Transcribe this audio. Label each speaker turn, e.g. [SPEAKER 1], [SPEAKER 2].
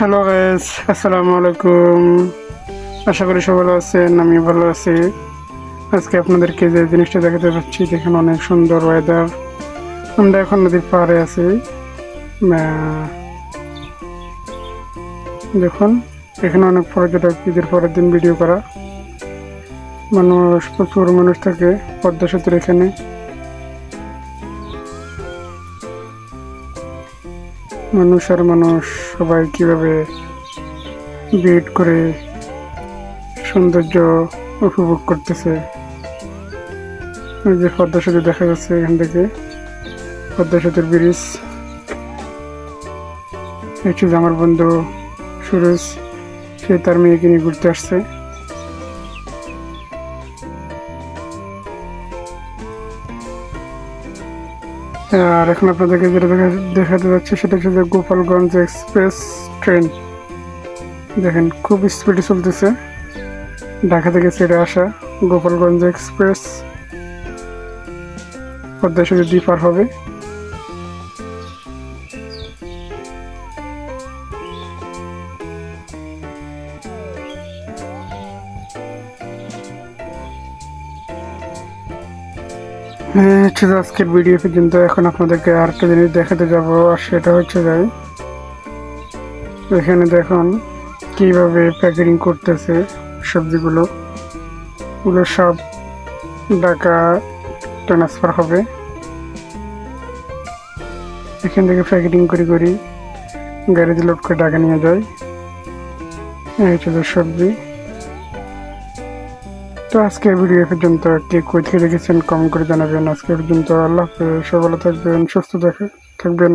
[SPEAKER 1] Hello guys, আসসালামু আলাইকুম। আশা করি সবাই ভালো আছেন। আমি ভালো আছি। আজকে আপনাদেরকে যে জিনিসটা দেখাতে পাচ্ছি, দেখেন অনেক সুন্দর ওয়েদার। আমরা এখন নদীর পাড়ে আছি। দেখুন, এখানে অনেক পর্যটক ঈদের পরের দিন ভিডিও করা মানুষ, প্রচুর মানুষ থাকে পদ্মা সেতুর এখানে। মানুষ আর মানুষ সবাই কিভাবে ভিড় করে সৌন্দর্য উপভোগ করতেছে। ওই যে পদ্মা সেতু দেখা যাচ্ছে এখান থেকে, পদ্মা সেতুর ব্রিজ। হচ্ছে যে আমার বন্ধু সুরজ, সে তার মেয়েকে নিয়ে ঘুরতে আসছে। আর এখন আপনাদেরকে যেটা দেখাতে যাচ্ছে সেটা হচ্ছে যে গোপালগঞ্জ এক্সপ্রেস ট্রেন। দেখেন খুব স্পিডে চলতেছে, ঢাকা থেকে ছেড়ে আসা গোপালগঞ্জ এক্সপ্রেস পদ্মা সেতু দিয়ে পার হবে। হচ্ছে আজকের ভিডিও পর্যন্ত। এখন আপনাদেরকে আরেকটা জিনিস দেখাতে যাব, আর সেটা হচ্ছে যাই এখানে দেখুন কিভাবে প্যাকেটিং করতেছে সবজিগুলো। ওগুলো সব ঢাকা ট্রান্সফার হবে। এখান থেকে প্যাকেটিং করি গাড়িতে লোড করে ঢাকা নিয়ে যায়। এই হচ্ছে সবজি। তো আজকের ভিডিও পর্যন্ত, কে কই থেকে দেখেছেন কমেন্ট করে জানাবেন। আজকে পর্যন্ত আল্লাহ হাফেজ, সবাই ভালো থাকবেন, সুস্থ থাকবেন।